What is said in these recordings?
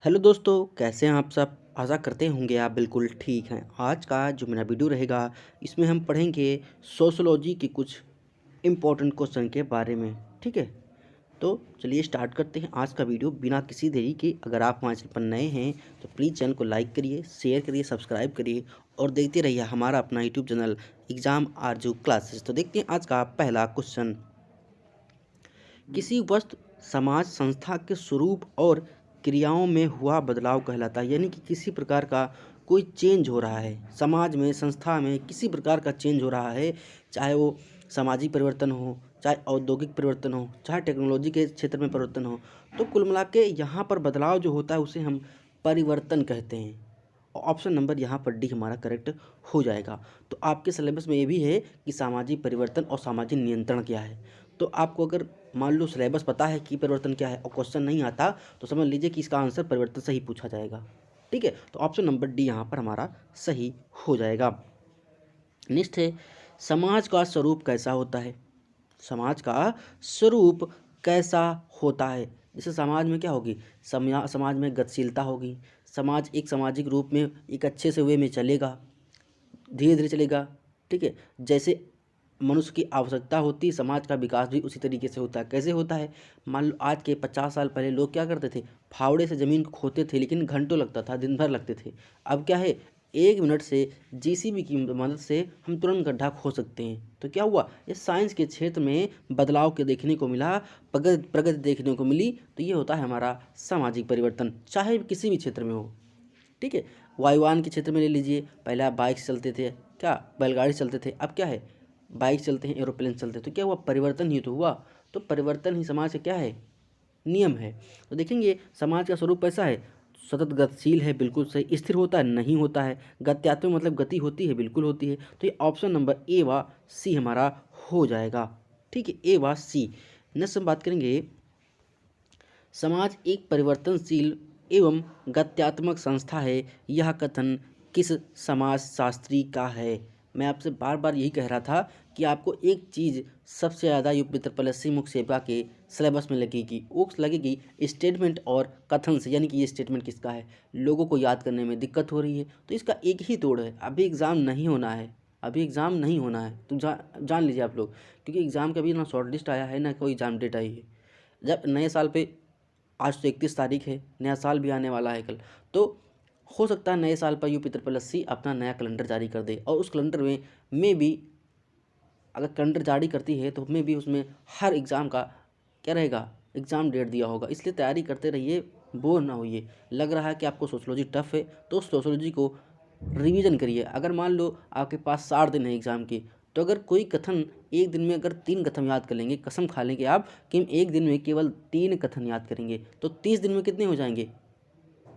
Hello दोस्तों, कैसे हैं आप सब। आशा करते होंगे आप बिल्कुल ठीक हैं। आज का जो मेरा वीडियो रहेगा इसमें हम पढ़ेंगे सोशोलॉजी के कुछ इम्पोर्टेंट क्वेश्चन के बारे में। ठीक है, तो चलिए स्टार्ट करते हैं आज का वीडियो बिना किसी देरी के। अगर आप हमारे चैनल पर नए हैं तो प्लीज़ चैनल को लाइक करिए, शेयर करिए, सब्सक्राइब करिए और देखते रहिए हमारा अपना यूट्यूब चैनल एग्ज़ाम आरजू क्लासेस। तो देखते हैं आज का पहला क्वेश्चन। किसी वस्तु, समाज, संस्था के स्वरूप और क्रियाओं में हुआ बदलाव कहलाता है। यानी कि किसी प्रकार का कोई चेंज हो रहा है समाज में, संस्था में, किसी प्रकार का चेंज हो रहा है, चाहे वो सामाजिक परिवर्तन हो, चाहे औद्योगिक परिवर्तन हो, चाहे टेक्नोलॉजी के क्षेत्र में परिवर्तन हो। तो कुल मिला के यहाँ पर बदलाव जो होता है उसे हम परिवर्तन कहते हैं। ऑप्शन नंबर यहाँ पर डी हमारा करेक्ट हो जाएगा। तो आपके सिलेबस में ये भी है कि सामाजिक परिवर्तन और सामाजिक नियंत्रण क्या है। तो आपको अगर मान लो सिलेबस पता है कि परिवर्तन क्या है और क्वेश्चन नहीं आता तो समझ लीजिए कि इसका आंसर परिवर्तन से ही पूछा जाएगा। ठीक है, तो ऑप्शन नंबर डी यहाँ पर हमारा सही हो जाएगा। नेक्स्ट है, समाज का स्वरूप कैसा होता है। समाज का स्वरूप कैसा होता है। जैसे समाज में क्या होगी, समाज में गतिशीलता होगी। समाज एक सामाजिक रूप में एक अच्छे से वे में चलेगा, धीरे धीरे चलेगा। ठीक है, जैसे मनुष्य की आवश्यकता होती है समाज का विकास भी उसी तरीके से होता है। कैसे होता है, मान लो आज के 50 साल पहले लोग क्या करते थे, फावड़े से ज़मीन को खोदते थे लेकिन घंटों लगता था, दिन भर लगते थे। अब क्या है, 1 मिनट से जेसीबी की मदद से हम तुरंत गड्ढा खोद सकते हैं। तो क्या हुआ, ये साइंस के क्षेत्र में बदलाव के देखने को मिला, प्रगति देखने को मिली। तो ये होता है हमारा सामाजिक परिवर्तन, चाहे किसी भी क्षेत्र में हो। ठीक है, वायुयान के क्षेत्र में ले लीजिए, पहले आप बाइक से चलते थे, क्या बैलगाड़ी से चलते थे, अब क्या है बाइक चलते हैं, एरोप्लेन चलते हैं। तो क्या हुआ, परिवर्तन ही तो हुआ। तो परिवर्तन ही समाज का क्या है, नियम है। तो देखेंगे समाज का स्वरूप कैसा है, सतत गतिशील है, बिल्कुल सही। स्थिर होता है, नहीं होता है। गत्यात्मक मतलब गति होती है, बिल्कुल होती है। तो ये ऑप्शन नंबर ए व सी हमारा हो जाएगा। ठीक है, ए व सी। नेक्स्ट हम बात करेंगे, समाज एक परिवर्तनशील एवं गत्यात्मक संस्था है, यह कथन किस समाजशास्त्री का है। मैं आपसे बार बार यही कह रहा था कि आपको एक चीज़ सबसे ज़्यादा यूपी प्लस मुख्य सेवा के सिलेबस में लगेगी, वो लगेगी स्टेटमेंट और कथन से। यानी कि ये स्टेटमेंट किसका है, लोगों को याद करने में दिक्कत हो रही है तो इसका एक ही तोड़ है, अभी एग्ज़ाम नहीं होना है, अभी एग्ज़ाम नहीं होना है। तो जान लीजिए आप लोग, क्योंकि एग्ज़ाम का भी ना शॉर्ट लिस्ट आया है ना कोई एग्ज़ाम डेट आई है। जब नए साल पे, आज तो 31 तारीख है, नया साल भी आने वाला है कल, तो हो सकता है नए साल पर यूपी ट्रिपल एस सी अपना नया कैलेंडर जारी कर दे। और उस कैलेंडर में भी अगर कैलेंडर जारी करती है तो भी उसमें हर एग्ज़ाम का क्या रहेगा, एग्ज़ाम डेट दिया होगा। इसलिए तैयारी करते रहिए, बोर ना होइए। लग रहा है कि आपको सोशोलॉजी टफ है तो सोशोलॉजी को रिवीजन करिए। अगर मान लो आपके पास 60 दिन है एग्ज़ाम की, तो अगर कोई कथन एक दिन में अगर 3 कथन याद कर लेंगे, कसम खा लेंगे आप कि हम एक दिन में केवल 3 कथन याद करेंगे, तो 30 दिन में कितने हो जाएंगे,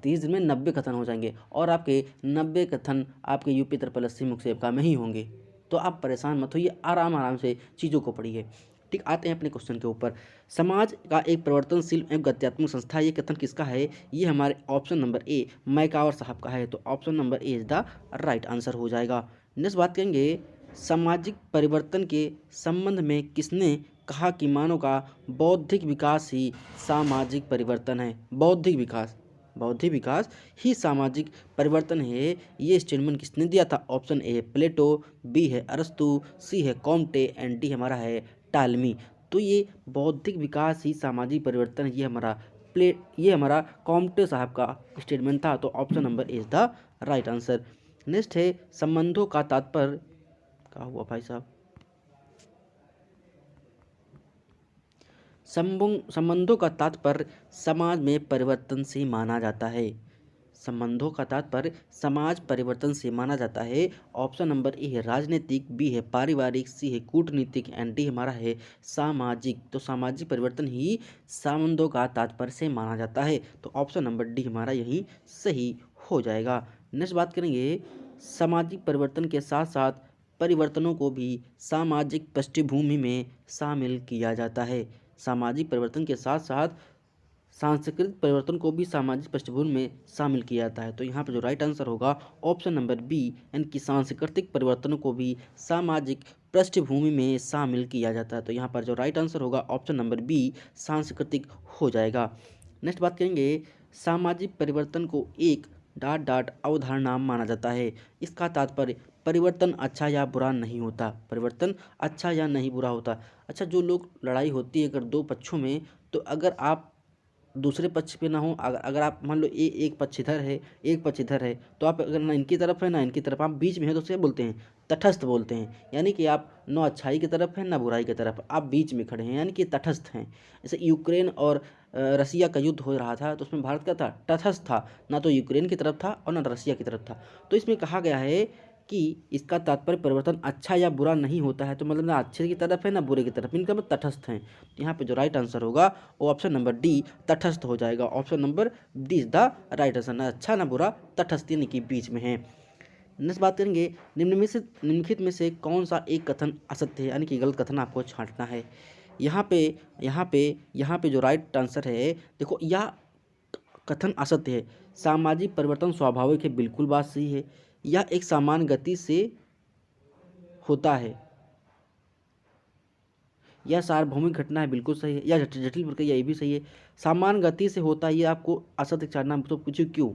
30 दिन में 90 कथन हो जाएंगे। और आपके 90 कथन आपके यूपी ट्रिपल एस सी मुख्य सेविका में ही होंगे। तो आप परेशान मत होइए, आराम आराम से चीज़ों को पढ़िए। ठीक, आते हैं अपने क्वेश्चन के ऊपर। समाज का एक परिवर्तनशील एवं गत्यात्मक संस्था, ये कथन किसका है। ये हमारे ऑप्शन नंबर ए मैकावर साहब का है। तो option number A is the right answer हो जाएगा। नेक्स्ट बात करेंगे, सामाजिक परिवर्तन के संबंध में किसने कहा कि मानव का बौद्धिक विकास ही सामाजिक परिवर्तन है। बौद्धिक विकास ही सामाजिक परिवर्तन है, ये स्टेटमेंट किसने दिया था। ऑप्शन ए प्लेटो, बी है अरस्तु, सी है कॉम्टे एंड डी हमारा है टालमी। तो ये बौद्धिक विकास ही सामाजिक परिवर्तन, ये हमारा कॉम्टे साहब का स्टेटमेंट था। तो option number is the right answer. Next है, संबंधों का तात्पर्य, क्या हुआ भाई साहब, संबंधों का तात्पर्य समाज में परिवर्तन से माना जाता है। संबंधों का तात्पर्य समाज परिवर्तन से माना जाता है। ऑप्शन नंबर ए है राजनीतिक, बी है पारिवारिक, सी है कूटनीतिक एंड डी हमारा है सामाजिक। तो सामाजिक परिवर्तन ही संबंधों का तात्पर्य से माना जाता है। तो ऑप्शन नंबर डी हमारा यही सही हो जाएगा। नेक्स्ट बात करेंगे, सामाजिक परिवर्तन के साथ साथ परिवर्तनों को भी सामाजिक पृष्ठभूमि में शामिल किया जाता है। सामाजिक परिवर्तन के साथ साथ सांस्कृतिक परिवर्तन को भी सामाजिक पृष्ठभूमि में शामिल किया जाता है। तो यहाँ पर जो राइट आंसर होगा ऑप्शन नंबर बी, यानी कि सांस्कृतिक परिवर्तनों को भी सामाजिक पृष्ठभूमि में शामिल किया जाता है। तो यहाँ पर जो राइट आंसर होगा ऑप्शन नंबर बी सांस्कृतिक हो जाएगा। नेक्स्ट बात करेंगे, सामाजिक परिवर्तन को एक डॉट डॉट अवधारणा माना जाता है। इसका तात्पर्य परिवर्तन अच्छा या बुरा नहीं होता। परिवर्तन अच्छा या नहीं बुरा होता। अच्छा, जो लोग लड़ाई होती है अगर दो पक्षों में, तो अगर आप दूसरे पक्ष पे ना हो, अगर आप मान लो एक पक्ष इधर है, एक पक्ष इधर है, तो आप अगर ना इनकी तरफ है ना इनकी तरफ, आप बीच में है, तो उसे बोलते हैं तटस्थ बोलते हैं। यानी कि आप ना अच्छाई की तरफ हैं ना बुराई की तरफ, आप बीच में खड़े हैं, यानी कि तटस्थ हैं। जैसे यूक्रेन और रसिया का युद्ध हो रहा था, तो उसमें भारत क्या था? तटस्थ था। ना तो यूक्रेन की तरफ था और ना रसिया की तरफ था। तो इसमें कहा गया है कि इसका तात्पर्य परिवर्तन अच्छा या बुरा नहीं होता है। तो मतलब ना अच्छे की तरफ है ना बुरे की तरफ, इनका मतलब तटस्थ हैं। तो यहाँ पे जो राइट आंसर होगा वो ऑप्शन नंबर डी तटस्थ हो जाएगा। Option number D is the right answer. ना अच्छा ना बुरा, तटस्थ यानी कि बीच में है। नेक्स्ट बात करेंगे, निम्नलिखित में से कौन सा एक कथन असत्य है, यानी कि गलत कथन आपको छांटना है। यहाँ पे यहाँ पे जो राइट आंसर है, देखो यह कथन असत्य है। सामाजिक परिवर्तन स्वाभाविक है, बिल्कुल बात सही है। यह एक समान गति से होता है। यह सार्वभौमिक घटना है, बिल्कुल सही है। यह जटिल प्रक्रिया, ये भी सही है। समान गति से होता है, ये आपको असत्य छाड़ना। तो पूछो क्यों।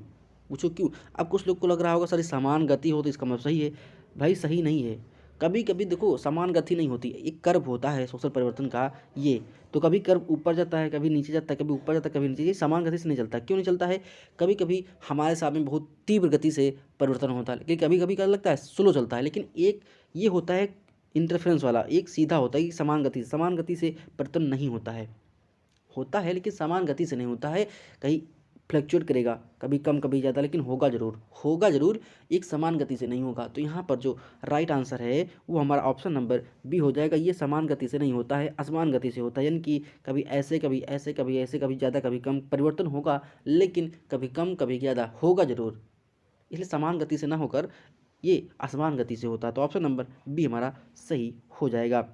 अब कुछ लोग को लग रहा होगा सर समान गति हो तो इसका मतलब सही है। भाई सही नहीं है। कभी कभी देखो समान गति नहीं होती, एक कर्व होता है सोशल परिवर्तन का ये। तो कभी कर्व ऊपर जाता है, कभी नीचे जाता है, कभी ऊपर जाता है, कभी नीचे। ये समान गति से नहीं चलता। क्यों नहीं चलता है? कभी कभी हमारे साथ में बहुत तीव्र गति से परिवर्तन होता है, लेकिन कभी कभी क्या लगता है स्लो चलता है। लेकिन एक ये होता है इंटरफेरेंस वाला, एक सीधा होता है कि समान गति से परिवर्तन नहीं होता है लेकिन समान गति से नहीं होता है। कहीं फ्लक्चुएट करेगा, कभी कम कभी ज़्यादा, लेकिन होगा ज़रूर, एक समान गति से नहीं होगा। तो यहाँ पर जो राइट आंसर है वो हमारा ऑप्शन नंबर बी हो जाएगा। ये समान गति से नहीं होता है, असमान गति से होता है। यानी कि कभी ऐसे कभी ऐसे, कभी ऐसे कभी ज़्यादा कभी कम परिवर्तन होगा, लेकिन कभी कम कभी ज़्यादा होगा ज़रूर। इसलिए समान गति से ना होकर ये असमान गति से होता है। तो ऑप्शन नंबर बी हमारा सही हो जाएगा।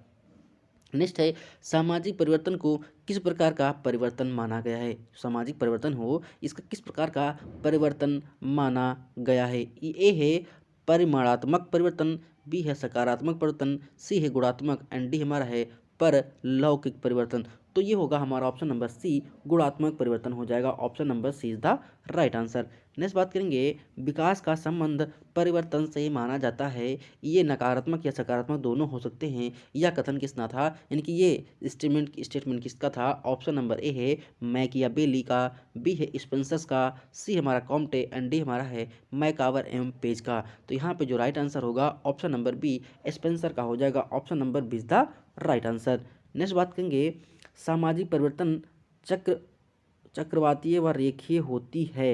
नेक्स्ट है, सामाजिक परिवर्तन को किस प्रकार का परिवर्तन माना गया है? सामाजिक परिवर्तन हो इसका किस प्रकार का परिवर्तन माना गया है? ए है परिमाणात्मक परिवर्तन, बी है सकारात्मक परिवर्तन, सी है गुणात्मक एंड डी हमारा है परलौकिक परिवर्तन। तो ये होगा हमारा ऑप्शन नंबर सी, गुणात्मक परिवर्तन हो जाएगा। Option number C is the right answer. Next बात करेंगे, विकास का संबंध परिवर्तन से माना जाता है। ये नकारात्मक या सकारात्मक दोनों हो सकते हैं। यह कथन किसना था, यानी कि ये स्टेटमेंट किसका था? ऑप्शन नंबर ए है मैकियावेली का, बी है स्पेंसर्स का, सी हमारा कॉम्टे एंड डी हमारा है मैकावर एवं पेज का। तो यहाँ पे जो राइट आंसर होगा ऑप्शन नंबर बी स्पेंसर का हो जाएगा। Option number B is the right answer. Next बात करेंगे, सामाजिक परिवर्तन चक्रवातीय व रेखीय होती है।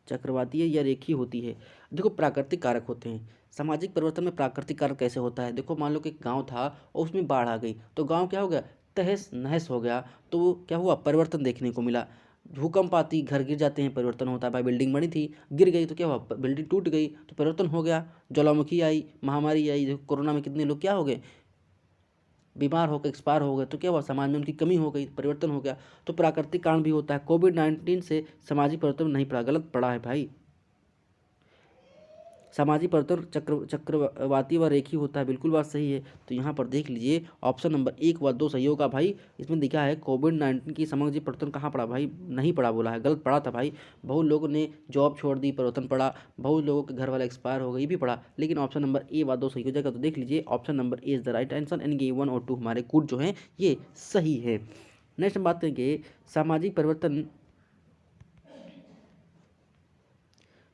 चक्रवातीय या रेखीय होती है। देखो प्राकृतिक कारक होते हैं। सामाजिक परिवर्तन में प्राकृतिक कारक कैसे होता है? देखो मान लो कि एक गांव था और उसमें बाढ़ आ गई, तो गांव क्या हो गया? तहस नहस हो गया। तो वो क्या हुआ? परिवर्तन देखने को मिला। भूकंप आती, घर गिर जाते हैं, परिवर्तन होता है। भाई बिल्डिंग बनी थी, गिर गई, तो क्या हुआ? बिल्डिंग टूट गई, तो परिवर्तन हो गया। ज्वालामुखी आई, महामारी आई, देखो कोरोना में कितने लोग क्या हो गए? बीमार होकर एक्सपायर हो गए। तो क्या हुआ? समाज में उनकी कमी हो गई, परिवर्तन हो गया। तो प्राकृतिक कारण भी होता है। कोविड-19 से सामाजिक परिवर्तन नहीं पड़ा, गलत पड़ा है भाई। सामाजिक परिवर्तन चक्रवाती व रेखीय होता है, बिल्कुल बात सही है। तो यहाँ पर देख लीजिए ऑप्शन नंबर 1 व 2 सही होगा भाई। इसमें लिखा है कोविड-19 की सामाजिक परिवर्तन कहाँ पड़ा भाई? नहीं पड़ा बोला है, गलत पड़ा था भाई। बहुत लोगों ने जॉब छोड़ दी, परिवर्तन पड़ा। बहुत लोगों के घर वाले एक्सपायर हो गए, ये भी पड़ा। लेकिन ऑप्शन नंबर ए व 2 सही हो जाएगा। तो देख लीजिए option number A is the right answer, यानी कि 1 और 2 हमारे कुल जो हैं ये सही है। नेक्स्ट हम बात करेंगे,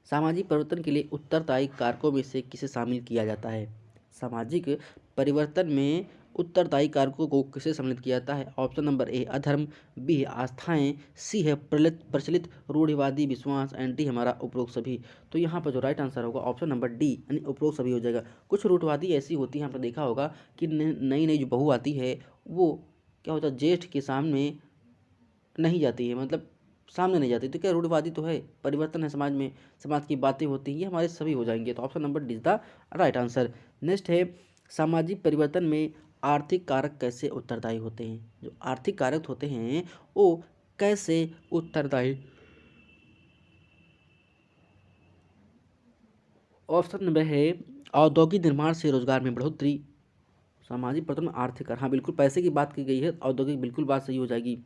सामाजिक परिवर्तन के लिए उत्तरदायी कारकों में से किसे शामिल किया जाता है? सामाजिक परिवर्तन में उत्तरदायी कारकों को किसे सम्मिलित किया जाता है? ऑप्शन नंबर ए अधर्म, बी है आस्थाएं, सी है प्रचलित रूढ़िवादी विश्वास एंड डी हमारा उपरोक्त सभी। तो यहाँ पर जो राइट आंसर होगा ऑप्शन नंबर डी यानी उपरोक्त सभी हो जाएगा। कुछ रूढ़िवादी ऐसी होती है, आपने देखा होगा कि नई नई जो बहू आती है वो क्या होता है, जेठ के सामने नहीं जाती है, मतलब सामने नहीं जाती। तो क्या रूढ़िवादी तो है, परिवर्तन है समाज में, समाज की बातें होती हैं, ये हमारे सभी हो जाएंगे। तो option number D is the right answer. Next है, सामाजिक परिवर्तन में आर्थिक कारक कैसे उत्तरदायी होते हैं? जो आर्थिक कारक होते हैं वो कैसे उत्तरदायी? ऑप्शन नंबर है औद्योगिक निर्माण से रोजगार में बढ़ोतरी। सामाजिक परिवर्तन में आर्थिक कारक, हाँ बिल्कुल पैसे की बात की गई है, औद्योगिक बिल्कुल बात सही हो जाएगी।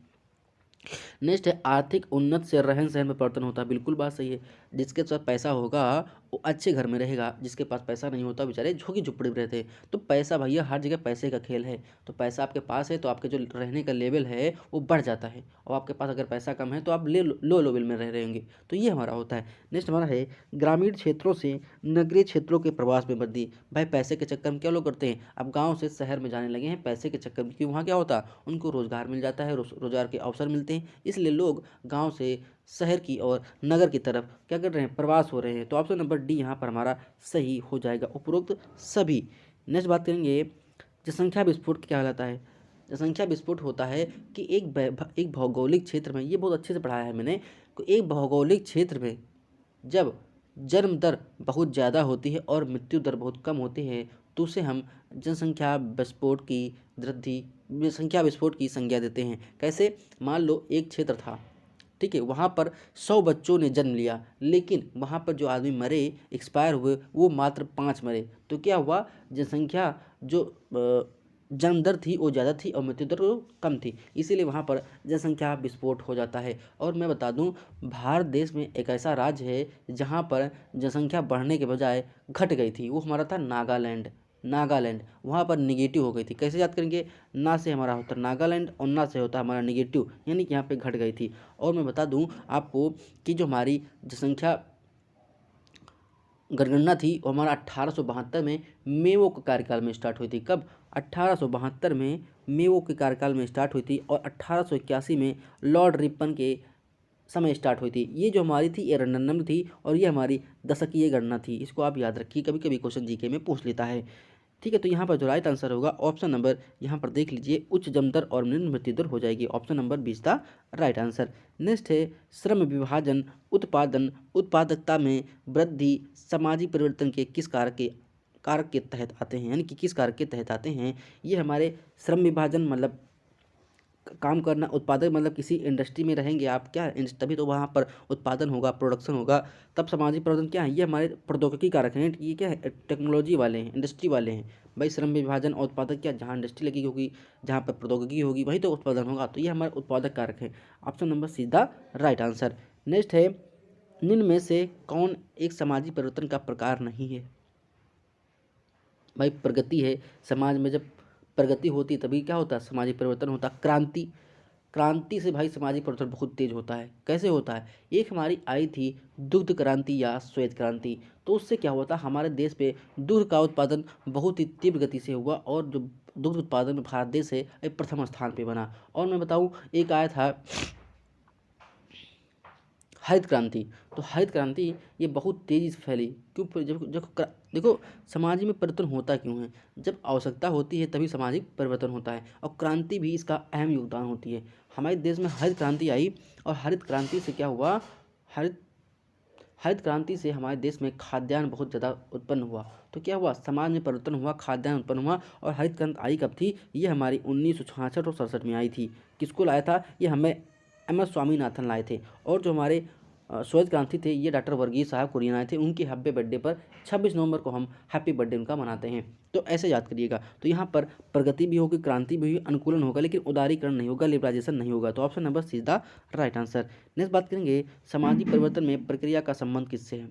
नेक्स्ट है आर्थिक उन्नत से रहन सहन में परिवर्तन होता है। बिल्कुल बात सही है। जिसके पास पैसा होगा वो अच्छे घर में रहेगा, जिसके पास पैसा नहीं होता बेचारे झुग्गी झुपड़ी में रहते हैं। तो पैसा भैया हर जगह पैसे का खेल है। तो पैसा आपके पास है तो आपके जो रहने का लेवल है वो बढ़ जाता है, और आपके पास अगर पैसा कम है तो आप लो लेवल में रह रहेंगे। तो ये हमारा होता है। नेक्स्ट हमारा है ग्रामीण क्षेत्रों से नगरीय क्षेत्रों के प्रवास में वृद्धि। भाई पैसे के चक्कर में क्या लोग करते हैं, अब गाँव से शहर में जाने लगे हैं पैसे के चक्कर में, क्योंकि वहाँ क्या होता है उनको रोजगार मिल जाता है, रोजगार के अवसर मिलते हैं, इसलिए लोग गांव से शहर की और नगर की तरफ क्या कर रहे हैं, प्रवास हो रहे हैं। तो ऑप्शन नंबर डी यहाँ पर हमारा सही हो जाएगा, उपरोक्त सभी। नेक्स्ट बात करेंगे जनसंख्या विस्फोट क्या कहलाता है। जनसंख्या विस्फोट होता है कि एक भौगोलिक क्षेत्र में, ये बहुत अच्छे से पढ़ाया है मैंने, कि एक भौगोलिक क्षेत्र में जब जन्म दर बहुत ज़्यादा होती है और मृत्यु दर बहुत कम होती है तो उसे हम जनसंख्या विस्फोट की वृद्धि जनसंख्या विस्फोट की संज्ञा देते हैं। कैसे, मान लो एक क्षेत्र था, ठीक है, वहाँ पर 100 बच्चों ने जन्म लिया, लेकिन वहाँ पर जो आदमी मरे, एक्सपायर हुए, वो मात्र 5 मरे। तो क्या हुआ, जनसंख्या जो जन्म दर थी वो ज़्यादा थी और मृत्यु दर वो कम थी, इसीलिए वहाँ पर जनसंख्या विस्फोट हो जाता है। और मैं बता दूँ, भारत देश में एक ऐसा राज्य है जहाँ पर जनसंख्या बढ़ने के बजाय घट गई थी, वो हमारा था नागालैंड। नागालैंड वहाँ पर निगेटिव हो गई थी। कैसे याद करेंगे, ना से हमारा होता नागालैंड और ना से होता हमारा निगेटिव, यानी कि यहाँ पे घट गई थी। और मैं बता दूँ आपको कि जो हमारी जनसंख्या जनगणना थी वो हमारा 1872 में मेवो के कार्यकाल में स्टार्ट हुई थी। कब, 1872 में मेवो के कार्यकाल में स्टार्ट हुई थी, और 1881 में लॉर्ड रिपन के समय स्टार्ट हुई थी। ये जो हमारी थी ये रैंडम थी, और ये हमारी दशकीय गणना थी। इसको आप याद रखिए, कभी कभी क्वेश्चन जीके में पूछ लेता है। ठीक है, तो यहाँ पर जो राइट आंसर होगा ऑप्शन नंबर, यहाँ पर देख लीजिए, उच्च जन्म दर और निम्न मृत्यु दर हो जाएगी। Option number 20 the right answer. Next है श्रम विभाजन उत्पादन उत्पादकता में वृद्धि सामाजिक परिवर्तन के किस कारक के तहत आते हैं, यानी कि किस कारक के तहत आते हैं। ये हमारे श्रम विभाजन मतलब काम करना, उत्पादक मतलब किसी इंडस्ट्री में रहेंगे आप, क्या तभी तो वहाँ पर उत्पादन होगा, प्रोडक्शन होगा, तब सामाजिक परिवर्तन क्या है, ये हमारे प्रौद्योगिकी कारक हैं। ये क्या है, टेक्नोलॉजी वाले हैं, इंडस्ट्री वाले हैं। भाई श्रम विभाजन और उत्पादक क्या, जहाँ इंडस्ट्री लगी होगी, जहाँ पर प्रौद्योगिकी होगी, वही तो उत्पादन होगा। तो ये हमारे उत्पादक कारक है। ऑप्शन नंबर सीधा राइट आंसर। नेक्स्ट है निम्न में से कौन एक सामाजिक परिवर्तन का प्रकार नहीं है। भाई प्रगति है, समाज में जब प्रगति होती तभी क्या होता है, सामाजिक परिवर्तन होता। क्रांति, क्रांति से भाई सामाजिक परिवर्तन बहुत तेज होता है। कैसे होता है, एक हमारी आई थी दुग्ध क्रांति या श्वेत क्रांति, तो उससे क्या हुआ था, हमारे देश पे दूध का उत्पादन बहुत ही तीव्र गति से हुआ, और जो दुग्ध उत्पादन में भारत देश है ये प्रथम स्थान पे बना। और मैं बताऊँ, एक आया था हरित क्रांति। तो हरित क्रांति ये बहुत तेज़ी से फैली, क्यों, जब जब देखो समाज में परिवर्तन होता क्यों है, जब आवश्यकता होती है तभी सामाजिक परिवर्तन होता है, और क्रांति भी इसका अहम योगदान होती है। हमारे देश में हरित क्रांति आई, और हरित क्रांति से क्या हुआ, हरित हरित क्रांति से हमारे देश में खाद्यान्न बहुत ज़्यादा उत्पन्न हुआ। तो क्या हुआ, समाज में परिवर्तन हुआ, खाद्यान्न उत्पन्न हुआ। और हरित क्रांति आई कब थी, ये हमारी 1966 और 67 में आई थी। किसको लाया था, ये हमें एम एस स्वामीनाथन लाए थे। और जो हमारे श्वेत क्रांति थे ये डॉक्टर वर्गीज साहब कुरियन आए थे। उनके हैप्पी बर्थडे पर 26 नवंबर को हम हैप्पी बर्थडे उनका मनाते हैं। तो ऐसे याद करिएगा। तो यहाँ पर प्रगति भी होगी, क्रांति भी होगी, अनुकूलन होगा, लेकिन उदारीकरण नहीं होगा, लिबरलाइजेशन नहीं होगा। तो ऑप्शन नंबर सीधा राइट आंसर। नेक्स्ट बात करेंगे सामाजिक परिवर्तन में प्रक्रिया का संबंध किससे है।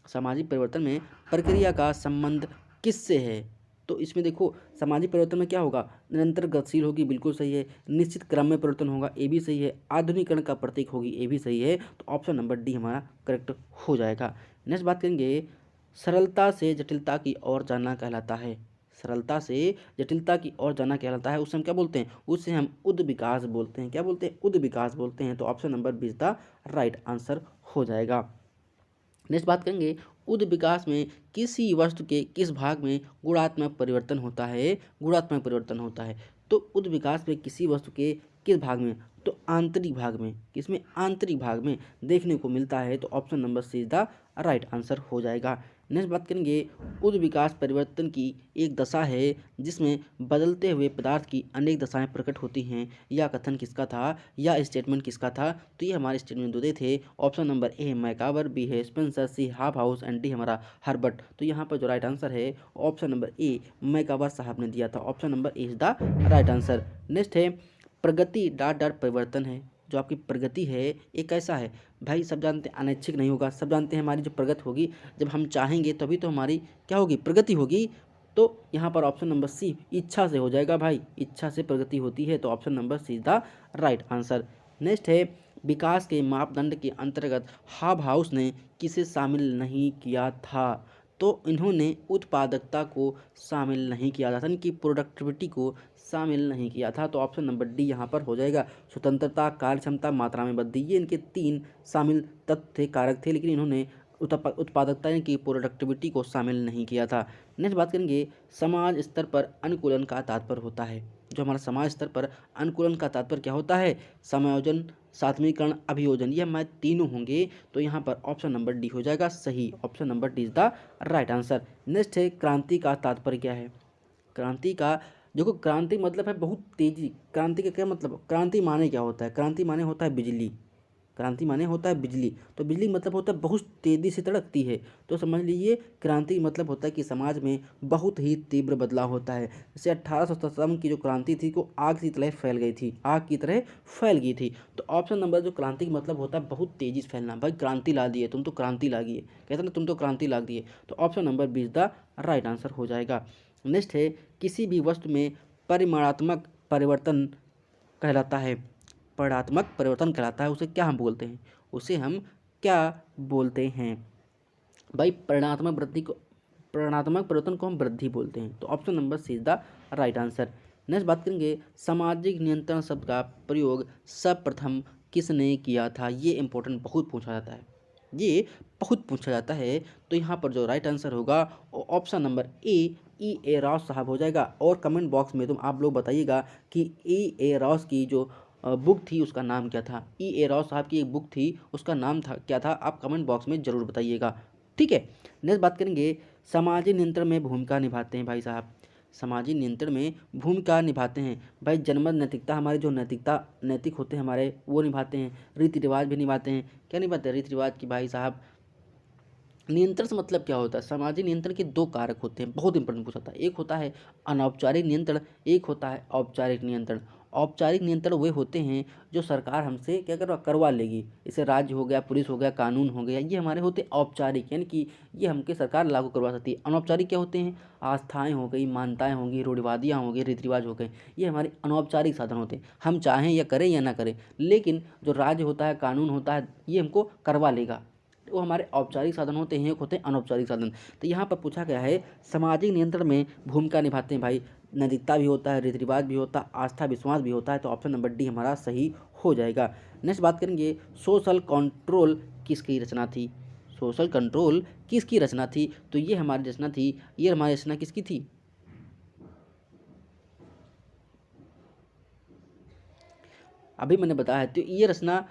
सामाजिक परिवर्तन में प्रक्रिया का संबंध किससे है। तो इसमें देखो सामाजिक परिवर्तन में क्या होगा, निरंतर गतिशील होगी, बिल्कुल सही है। निश्चित क्रम में परिवर्तन होगा, ये भी सही है। आधुनिकीकरण का प्रतीक होगी, ये भी सही है। तो ऑप्शन नंबर डी हमारा करेक्ट हो जाएगा। नेक्स्ट बात करेंगे सरलता से जटिलता की ओर जाना कहलाता है। सरलता से जटिलता की ओर जाना कहलाता है, उसे हम क्या बोलते हैं, उसे हम उद विकास बोलते हैं। क्या बोलते हैं, उद विकास बोलते हैं। तो option number 20 the right answer हो जाएगा। नेक्स्ट बात करेंगे उद विकास में किसी वस्तु के किस भाग में गुणात्मक परिवर्तन होता है। गुणात्मक परिवर्तन होता है, तो उद विकास में किसी वस्तु के किस भाग में, तो आंतरिक भाग में, किसमें, आंतरिक भाग में देखने को मिलता है। तो option number see the right answer हो जाएगा। नेक्स्ट बात करेंगे उद विकास परिवर्तन की एक दशा है जिसमें बदलते हुए पदार्थ की अनेक दशाएं प्रकट होती हैं। यह कथन किसका था, या स्टेटमेंट किसका था। तो ये हमारे स्टेटमेंट दे थे। Option number A MacIver, B है Spencer, C Hobhouse and D हमारा हर्बर्ट। तो यहाँ पर जो राइट आंसर है ऑप्शन नंबर ए मैकावर साहब ने दिया था। Option number A is the right answer. Next है प्रगति डॉट डॉट परिवर्तन है, जो आपकी प्रगति है ये कैसा है भाई, सब जानते हैं अनैच्छिक नहीं होगा। सब जानते हैं हमारी जो प्रगति होगी जब हम चाहेंगे तभी तो हमारी क्या होगी, प्रगति होगी। तो यहाँ पर ऑप्शन नंबर सी इच्छा से हो जाएगा भाई, इच्छा से प्रगति होती है, तो option number C is the right answer. Next है विकास के मापदंड के अंतर्गत हाब हाउस ने किसे शामिल नहीं किया था। तो इन्होंने उत्पादकता को शामिल नहीं किया था, यानी कि प्रोडक्टिविटी को शामिल नहीं किया था। तो ऑप्शन नंबर डी यहाँ पर हो जाएगा। स्वतंत्रता, कार्यक्षमता, मात्रा में वृद्धि, ये इनके 3 शामिल तत्व थे, कारक थे, लेकिन इन्होंने उत्पादकता यानी कि प्रोडक्टिविटी को शामिल नहीं किया था। नेक्स्ट बात करेंगे समाज स्तर पर अनुकूलन का तात्पर्य होता है। जो हमारा समाज स्तर पर अनुकूलन का तात्पर्य क्या होता है, समायोजन, सात्वीकरण, अभियोजन, ये हमारे तीनों होंगे। तो यहाँ पर ऑप्शन नंबर डी हो जाएगा सही, option number D is the right answer. Next है क्रांति का तात्पर्य क्या है। क्रांति का देखो, क्रांति मतलब है बहुत तेजी। क्रांति का क्या मतलब, क्रांति माने क्या होता है, क्रांति माने होता है बिजली। क्रांति माने होता है बिजली, तो बिजली मतलब होता है बहुत तेज़ी से तड़कती है। तो समझ लीजिए क्रांति मतलब होता है कि समाज में बहुत ही तीव्र बदलाव होता है। जैसे 1857 की जो क्रांति थी वो आग की तरह फैल गई थी, आग की तरह फैल गई थी। तो ऑप्शन नंबर जो क्रांति का मतलब होता है बहुत तेज़ी से फैलना, भाई क्रांति ला दिए तुम, तो क्रांति ला दिए, कहते ना तुम तो क्रांति ला दिए। तो option number B is the right answer हो जाएगा। नेक्स्ट है किसी भी वस्तु में परिमाणात्मक परिवर्तन कहलाता है, परिमाणात्मक परिवर्तन कहलाता है, उसे क्या हम बोलते हैं, उसे हम क्या बोलते हैं भाई, परिमाणात्मक परिवर्तन को हम वृद्धि बोलते हैं। तो option number C is the right answer. Next बात करेंगे सामाजिक नियंत्रण शब्द का प्रयोग सर्वप्रथम किसने किया था। ये इंपॉर्टेंट बहुत पूछा जाता है, ये बहुत पूछा जाता है। तो यहाँ पर जो राइट आंसर होगा ऑप्शन नंबर ए राव साहब हो जाएगा। और कमेंट बॉक्स में तुम आप लोग बताइएगा कि ए राव की जो बुक थी उसका नाम क्या था। ए राव साहब की एक बुक थी, उसका नाम था क्या था, आप कमेंट बॉक्स में ज़रूर बताइएगा, ठीक है। नेक्स्ट बात करेंगे सामाजिक नियंत्रण में भूमिका निभाते हैं भाई साहब, सामाजिक नियंत्रण में भूमिका निभाते हैं भाई जनमत नैतिकता, हमारे जो नैतिक होते हैं हमारे वो निभाते हैं, रीति रिवाज भी निभाते हैं। क्या निभाते हैं, रीति रिवाज की भाई साहब। नियंत्रण से मतलब क्या होता है, सामाजिक नियंत्रण के 2 कारक होते हैं, बहुत इंपॉर्टेंट पूछा था। एक होता है अनौपचारिक नियंत्रण, एक होता है औपचारिक नियंत्रण। औपचारिक नियंत्रण वे होते हैं जो सरकार हमसे क्या करवा लेगी, जैसे राज्य हो गया, पुलिस हो गया, कानून हो गया, ये हमारे होते हैं औपचारिक, यानी कि ये हमके सरकार लागू करवा सकती है। अनौपचारिक क्या होते हैं, आस्थाएं हो गई, मान्यताएं होंगी, रूढ़िवादियाँ हो गई, रीति रिवाज हो गए, ये हमारे अनौपचारिक साधन होते हैं। हम चाहें या करें या ना करें, लेकिन जो राज्य होता है, कानून होता है, ये हमको करवा लेगा, वो हमारे औपचारिक साधन होते हैं, एक होते हैं अनौपचारिक साधन। तो यहाँ पर पूछा गया है सामाजिक नियंत्रण में भूमिका निभाते हैं भाई, नैतिकता भी होता है, रीति रिवाज भी होता है, आस्था विश्वास भी होता है। तो ऑप्शन नंबर डी हमारा सही हो जाएगा। नेक्स्ट बात करेंगे सोशल कंट्रोल किसकी रचना थी, सोशल कंट्रोल किसकी रचना थी। तो ये हमारी रचना थी, ये हमारी रचना किसकी थी, अभी मैंने बताया है। तो ये रचना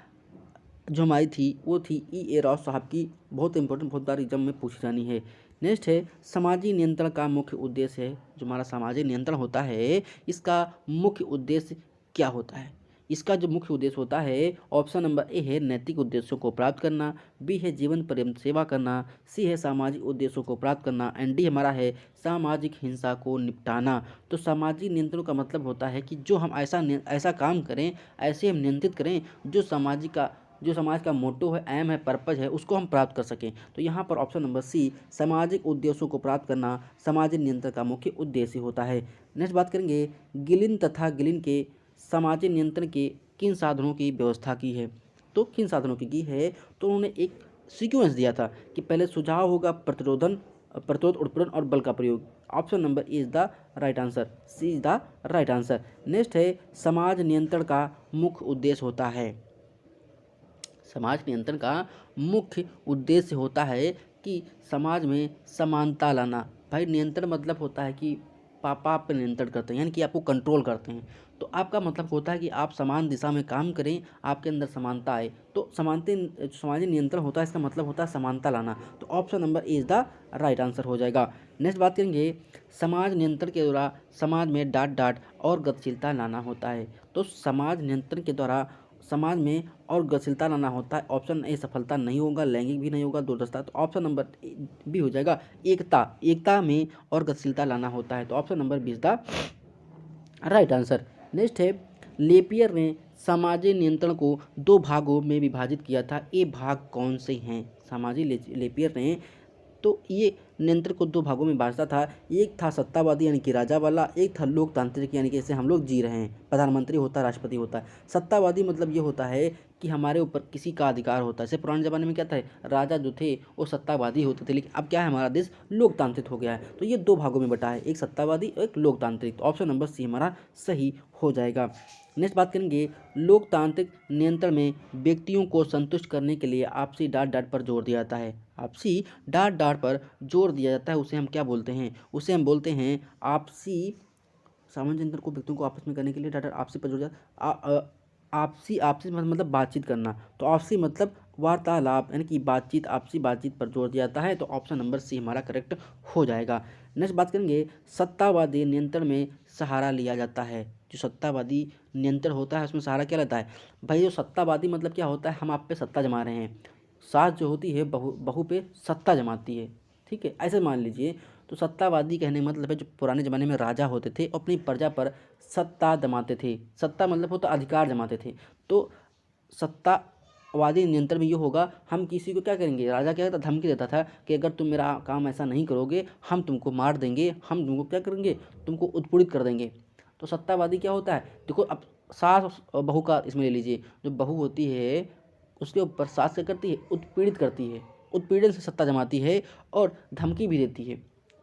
जो हमारी थी वो थी ए राव साहब की, बहुत इंपॉर्टेंट, बहुत बार एग्जाम में पूछी जानी है। नेक्स्ट है सामाजिक नियंत्रण का मुख्य उद्देश्य है, जो हमारा सामाजिक नियंत्रण होता है इसका मुख्य उद्देश्य क्या होता है। इसका जो मुख्य उद्देश्य होता है ऑप्शन नंबर ए है नैतिक उद्देश्यों को प्राप्त करना, बी है जीवन पर्यंत सेवा करना, सी है सामाजिक उद्देश्यों को प्राप्त करना, एंड डी हमारा है सामाजिक हिंसा को निपटाना। तो सामाजिक नियंत्रण का मतलब होता है कि जो हम ऐसा काम करें, ऐसे हम नियंत्रित करें जो समाज का मोटो है, एम है, पर्पज है, उसको हम प्राप्त कर सकें। तो यहाँ पर ऑप्शन नंबर सी सामाजिक उद्देश्यों को प्राप्त करना सामाजिक नियंत्रण का मुख्य उद्देश्य होता है। नेक्स्ट बात करेंगे गिलिन तथा गिलिन के सामाजिक नियंत्रण के किन साधनों की व्यवस्था की है। तो किन साधनों की है, तो उन्होंने एक सीक्वेंस दिया था कि पहले सुझाव होगा प्रतिरोध, उत्पीड़न और बल का प्रयोग। Option number A is the right answer, C is the right answer. Next है समाज नियंत्रण का मुख्य उद्देश्य होता है, समाज नियंत्रण का मुख्य उद्देश्य होता है कि समाज में समानता लाना। भाई नियंत्रण मतलब होता है कि पापा आप पे नियंत्रण करते हैं, यानी कि आपको कंट्रोल करते हैं। तो आपका मतलब होता है कि आप समान दिशा में काम करें, आपके अंदर समानता आए। तो समाजिक नियंत्रण होता है, इसका मतलब होता है समानता लाना। तो option number A is the right answer हो जाएगा। नेक्स्ट बात करेंगे समाज नियंत्रण के द्वारा समाज में डांट और गतिशीलता लाना होता है। तो समाज नियंत्रण के द्वारा समाज में और गतिशीलता लाना होता है। ऑप्शन ए सफलता नहीं होगा, लैंगिक भी नहीं होगा, दूरदर्शिता। तो ऑप्शन नंबर बी हो जाएगा एकता में और गतिशीलता लाना होता है। तो option number B is the right answer. Next है लेपियर ने सामाजिक नियंत्रण को दो भागों में विभाजित किया था, ये भाग कौन से हैं? सामाजिक लेपियर ने तो ये नियंत्रण को दो भागों में बांटता था। एक था सत्तावादी यानी कि राजा वाला, एक था लोकतांत्रिक यानी कि जैसे हम लोग जी रहे हैं, प्रधानमंत्री होता है, राष्ट्रपति होता है। सत्तावादी मतलब ये होता है कि हमारे ऊपर किसी का अधिकार होता है। जैसे पुराने ज़माने में क्या था, राजा जो थे वो सत्तावादी होते थे, लेकिन अब क्या है, हमारा देश लोकतांत्रिक हो गया है। तो ये दो भागों में बटा है, एक सत्तावादी और एक लोकतांत्रिक। तो ऑप्शन नंबर सी हमारा सही हो जाएगा। नेक्स्ट बात करेंगे, लोकतांत्रिक नियंत्रण में व्यक्तियों को संतुष्ट करने के लिए आपसी डांट डांट पर जोर दिया जाता है। आपसी डांट डांट पर जोर दिया जाता है, उसे हम क्या बोलते हैं? उसे हम बोलते हैं आपसी सामाजिक नियंत्रण को व्यक्तियों को आपस में करने के लिए डांट आपसी पर जोर दिया। आपसी आपसी मतलब बातचीत करना, तो आपसी मतलब वार्तालाप यानी कि बातचीत, आपसी बातचीत पर जोर दिया जाता है। तो ऑप्शन नंबर सी हमारा करेक्ट हो जाएगा। नेक्स्ट बात करेंगे, सत्तावादी नियंत्रण में सहारा लिया जाता है। जो सत्तावादी नियंत्रण होता है उसमें सहारा क्या लेता है? भाई जो सत्तावादी मतलब क्या होता है, हम आप पे सत्ता जमा रहे हैं। सास जो होती है बहू बहू पे सत्ता जमाती है, ठीक है, ऐसे मान लीजिए। तो सत्तावादी कहने का मतलब है जो पुराने ज़माने में राजा होते थे अपनी प्रजा पर सत्ता जमाते थे। सत्ता मतलब होता अधिकार जमाते थे। तो सत्तावादी नियंत्रण में ये होगा, हम किसी को क्या करेंगे, राजा क्या करता, धमकी देता था कि अगर तुम मेरा काम ऐसा नहीं करोगे हम तुमको मार देंगे, हम तुमको क्या करेंगे, तुमको उत्पीड़ित कर देंगे। तो सत्तावादी क्या होता है, देखो अब सास और बहू का इसमें ले लीजिए, जो बहू होती है उसके ऊपर सास क्या करती है, उत्पीड़ित करती है, उत्पीड़न से सत्ता जमाती है और धमकी भी देती है।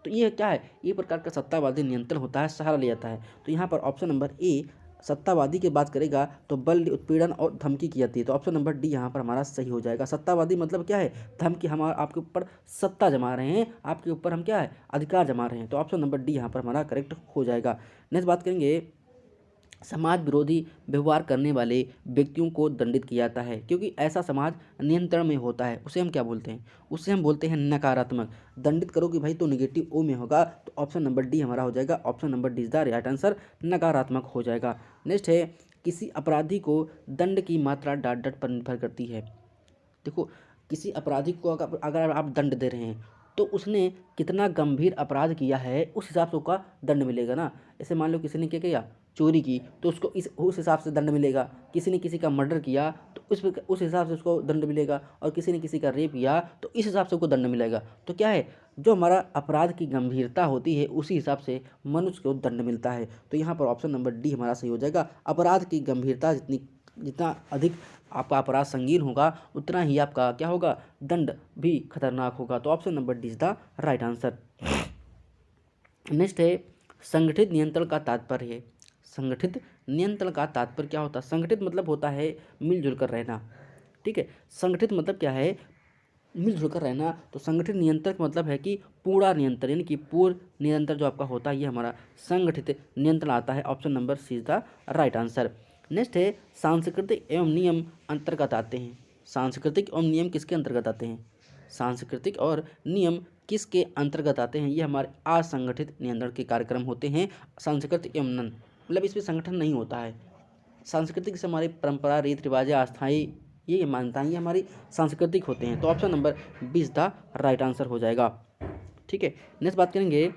तो ये क्या है, ये प्रकार का सत्तावादी नियंत्रण होता है, सहारा लिया जाता है। तो यहाँ पर ऑप्शन नंबर ए सत्तावादी की बात करेगा तो बल, उत्पीड़न और धमकी की जाती है। तो ऑप्शन नंबर डी यहाँ पर हमारा सही हो जाएगा। सत्तावादी मतलब क्या है, धमकी, हम आपके ऊपर सत्ता जमा रहे हैं, आपके ऊपर हम क्या है, अधिकार जमा रहे हैं। तो ऑप्शन नंबर डी यहाँ पर हमारा करेक्ट हो जाएगा। नेक्स्ट बात करेंगे, समाज विरोधी व्यवहार करने वाले व्यक्तियों को दंडित किया जाता है, क्योंकि ऐसा समाज नियंत्रण में होता है, उसे हम क्या बोलते हैं, उसे हम बोलते हैं नकारात्मक। दंडित करोगे भाई तो निगेटिव ओ में होगा। तो ऑप्शन नंबर डी हमारा हो जाएगा, option number D is the right answer, नकारात्मक हो जाएगा। नेक्स्ट है, किसी अपराधी को दंड की मात्रा डांट डांट पर निर्भर करती है। देखो, किसी अपराधी को अगर आप दंड दे रहे हैं तो उसने कितना गंभीर अपराध किया है उस हिसाब से उसका दंड मिलेगा ना। ऐसे मान लो किसी ने क्या किया, चोरी की, तो उसको उस हिसाब से दंड मिलेगा। किसी ने किसी का मर्डर किया तो उस हिसाब से उसको दंड मिलेगा। और किसी ने किसी का रेप किया तो इस हिसाब से उसको दंड मिलेगा। तो क्या है, जो हमारा अपराध की गंभीरता होती है उसी हिसाब से मनुष्य को दंड मिलता है। तो यहाँ पर ऑप्शन नंबर डी हमारा सही हो जाएगा। अपराध की गंभीरता जितना अधिक आपका अपराध संगीन होगा उतना ही आपका क्या होगा, दंड भी खतरनाक होगा। तो option number D is the right answer. Next है, संगठित नियंत्रण का तात्पर्य है। संगठित नियंत्रण का तात्पर्य क्या होता है? संगठित मतलब होता है मिलजुल कर रहना, ठीक है। संगठित मतलब क्या है, मिलजुल कर रहना। तो संगठित नियंत्रण का मतलब है कि पूरा नियंत्रण, यानी कि पूर्ण नियंत्रण जो आपका होता है ये हमारा संगठित नियंत्रण आता है। Option number C is the right answer. Next है, सांस्कृतिक एवं नियम अंतर्गत आते हैं। सांस्कृतिक एवं नियम किसके अंतर्गत आते हैं? सांस्कृतिक और नियम किसके अंतर्गत आते हैं? ये हमारे असंगठित नियंत्रण के कार्यक्रम होते हैं। सांस्कृतिक एवं नन मतलब इसमें संगठन नहीं होता है। सांस्कृतिक से हमारी परंपरा, रीति रिवाज, आस्थाएं, ये मान्यताएं ये हमारी सांस्कृतिक होते हैं। तो option number 20 the right answer हो जाएगा, ठीक है। नेक्स्ट बात करेंगे,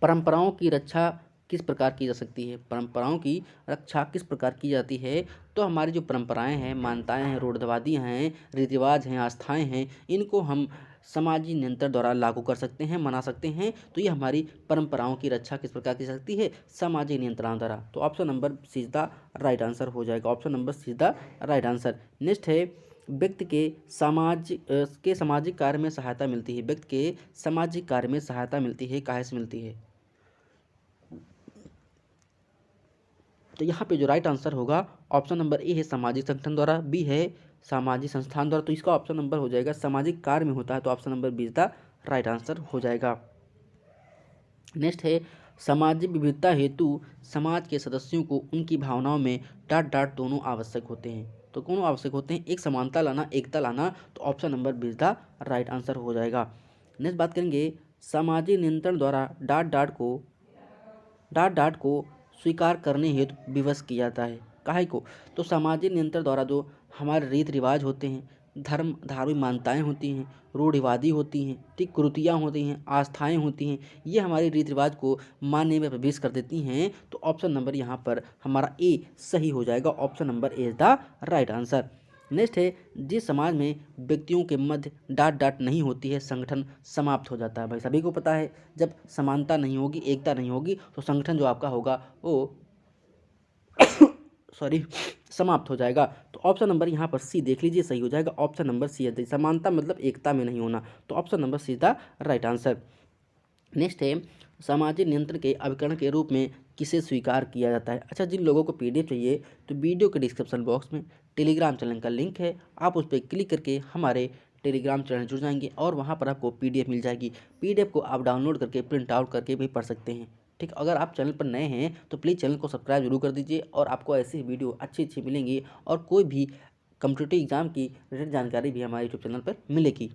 परंपराओं की रक्षा किस प्रकार की जा सकती है? परंपराओं की रक्षा किस प्रकार की जाती है? तो हमारी जो परंपराएं हैं, मान्यताएं हैं, रूढ़िवादी हैं, रीति रिवाज हैं, आस्थाएं हैं, इनको हम समाजी नियंत्रण द्वारा लागू कर सकते हैं, मना सकते हैं। तो ये हमारी परंपराओं की रक्षा किस प्रकार की जा सकती है? सामाजिक नियंत्रण द्वारा। तो option number C is the right answer हो जाएगा। Option number C is the right answer. Next है, व्यक्ति के सामाजिक कार्य में सहायता मिलती है। व्यक्ति के सामाजिक कार्य में सहायता मिलती है, काहे से मिलती है? तो यहाँ पे जो राइट आंसर होगा ऑप्शन नंबर ए है, सामाजिक संगठन द्वारा, बी है सामाजिक संस्थान द्वारा। तो इसका ऑप्शन नंबर हो जाएगा, सामाजिक कार्य में होता है। तो option number B is the right answer हो जाएगा। नेक्स्ट है, सामाजिक विविधता हेतु समाज के सदस्यों को उनकी भावनाओं में डांट डांट दोनों आवश्यक होते हैं। तो दोनों आवश्यक होते हैं, एक समानता लाना, एकता लाना। तो option number B is the right answer हो जाएगा। नेक्स्ट बात करेंगे, सामाजिक नियंत्रण द्वारा डांट डांट को स्वीकार करने हेतु विवश किया जाता है, काहे को? तो सामाजिक नियंत्रण द्वारा जो हमारे रीति रिवाज होते हैं, धर्म धार्मिक मान्यताएँ होती हैं, रूढ़िवादी होती हैं, ठीक, कुरीतियाँ होती हैं, आस्थाएँ होती हैं, ये हमारे रीति रिवाज को मानने में प्रवेश कर देती हैं। तो ऑप्शन नंबर यहाँ पर हमारा ए सही हो जाएगा। Option number A is the right answer. Next है, जिस समाज में व्यक्तियों के मध्य डांट डांट नहीं होती है, संगठन समाप्त हो जाता है। भाई सभी को पता है, जब समानता नहीं होगी, एकता नहीं होगी, तो संगठन जो आपका होगा वो सॉरी समाप्त हो जाएगा। तो ऑप्शन नंबर यहाँ पर सी देख लीजिए, सही हो जाएगा। ऑप्शन नंबर सी है, समानता मतलब एकता में नहीं होना। तो option number C is the right answer. Next है, सामाजिक नियंत्रण के अभिकरण के रूप में किसे स्वीकार किया जाता है। अच्छा, जिन लोगों को पीडीएफ चाहिए तो वीडियो के डिस्क्रिप्शन बॉक्स में टेलीग्राम चैनल का लिंक है, आप उस पर क्लिक करके हमारे टेलीग्राम चैनल जुड़ जाएंगे और वहाँ पर आपको पीडीएफ मिल जाएगी। पीडीएफ को आप डाउनलोड करके प्रिंट आउट करके भी पढ़ सकते हैं। ठीक, अगर आप चैनल पर नए हैं तो प्लीज़ चैनल को सब्सक्राइब जरूर कर दीजिए और आपको ऐसी वीडियो अच्छी अच्छी मिलेंगी और कोई भी कम्पिटिटिव एग्जाम की रिलेटेड जानकारी भी हमारे यूट्यूब चैनल पर मिलेगी।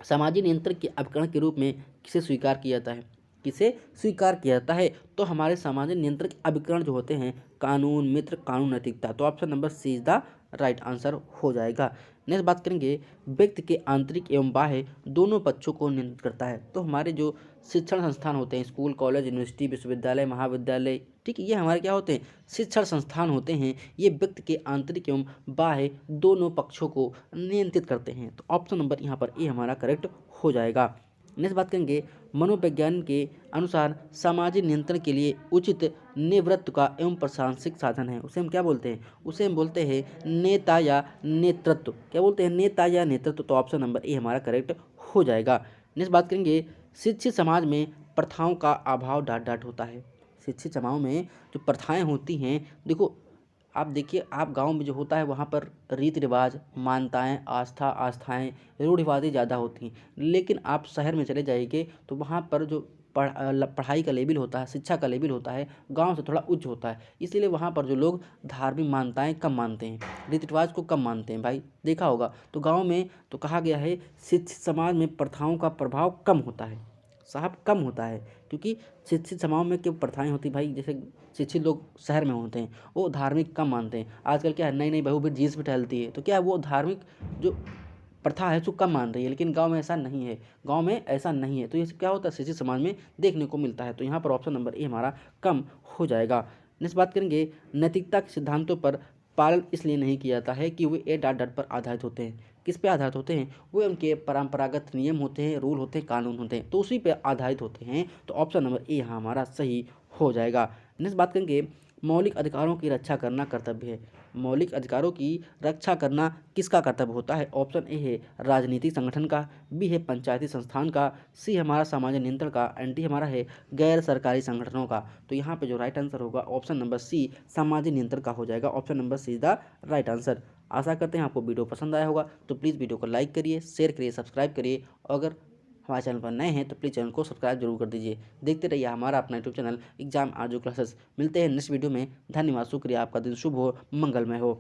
सामाजिक नियंत्रण के उपकरण के रूप में किसे स्वीकार किया जाता है, किसे स्वीकार किया जाता है। तो हमारे सामाजिक नियंत्रण के अभिकरण जो होते हैं, कानून, मित्र, कानून, नैतिकता। तो option number C is the right answer हो जाएगा। नेक्स्ट बात करेंगे, व्यक्ति के आंतरिक एवं बाह्य दोनों पक्षों को नियंत्रित करता है। तो हमारे जो शिक्षण संस्थान होते हैं, स्कूल, कॉलेज, यूनिवर्सिटी, विश्वविद्यालय, महाविद्यालय, ठीक, ये हमारे क्या होते हैं, शिक्षण संस्थान होते हैं। ये व्यक्ति के आंतरिक एवं बाह्य दोनों पक्षों को नियंत्रित करते हैं। तो ऑप्शन नंबर यहाँ पर ए हमारा करेक्ट हो जाएगा। नेक्स्ट बात करेंगे, मनोविज्ञान के अनुसार सामाजिक नियंत्रण के लिए उचित नेतृत्व का एवं प्रशासनिक साधन है, उसे हम क्या बोलते हैं, उसे हम बोलते हैं नेता या नेतृत्व। क्या बोलते हैं, नेता या नेतृत्व। तो ऑप्शन नंबर ए हमारा करेक्ट हो जाएगा। नेक्स्ट बात करेंगे, शिक्षित समाज में प्रथाओं का अभाव डाट डाट होता है। शिक्षित समाज में जो प्रथाएं होती हैं, देखो आप देखिए, आप गांव में जो होता है वहाँ पर रीति रिवाज, मान्यताएँ, आस्थाएँ, रूढ़िवादी ज़्यादा होती हैं। लेकिन आप शहर में चले जाइए तो वहाँ पर जो पढ़ाई का लेवल होता है, शिक्षा का लेवल होता है, गांव से थोड़ा उच्च होता है। इसलिए वहाँ पर जो लोग धार्मिक मान्यताएँ कम मानते हैं, रीति रिवाज को कम मानते हैं। भाई देखा होगा, तो गाँव में तो कहा गया है शिक्षित समाज में प्रथाओं का प्रभाव कम होता है, साहब कम होता है। क्योंकि शिक्षित समाज में क्यों प्रथाएं होती भाई, जैसे शिक्षित लोग शहर में होते हैं, वो धार्मिक कम मानते हैं। आजकल क्या है, नई नई बहू भी जीन्स पे टहलती है, तो क्या है, वो धार्मिक जो प्रथा है उसको कम मान रही है। लेकिन गांव में ऐसा नहीं है, गांव में ऐसा नहीं है। तो ये क्या होता है, शिक्षित समाज में देखने को मिलता है। तो यहाँ पर ऑप्शन नंबर ए हमारा कम हो जाएगा। नेक्स्ट बात करेंगे, नैतिकता के सिद्धांतों पर पालन इसलिए नहीं किया जाता है कि वे ए डाट डाट पर आधारित होते हैं। किस पे आधारित होते हैं, वे उनके परंपरागत नियम होते हैं, रूल होते हैं, कानून होते हैं, तो उसी पे आधारित होते हैं। तो ऑप्शन नंबर ए यहाँ हमारा सही हो जाएगा। नेक्स्ट बात करेंगे, मौलिक अधिकारों की रक्षा करना कर्तव्य है। मौलिक अधिकारों की रक्षा करना किसका कर्तव्य होता है। ऑप्शन ए है राजनीतिक संगठन का, बी है पंचायती संस्थान का, सी हमारा सामाजिक नियंत्रण का, एंड डी हमारा है गैर सरकारी संगठनों का। तो यहाँ पे जो राइट आंसर होगा ऑप्शन नंबर सी सामाजिक नियंत्रण का हो जाएगा। Option number C is the right answer. आशा करते हैं आपको वीडियो पसंद आया होगा, तो प्लीज़ वीडियो को लाइक करिए, शेयर करिए, सब्सक्राइब करिए। अगर हमारे चैनल पर नए हैं तो प्लीज़ चैनल को सब्सक्राइब जरूर कर दीजिए। देखते रहिए हमारा अपना यूट्यूब चैनल एग्जाम आजू क्लासेस। मिलते हैं नेक्स्ट वीडियो में। धन्यवाद, शुक्रिया, आपका दिन शुभ हो, मंगलमय हो।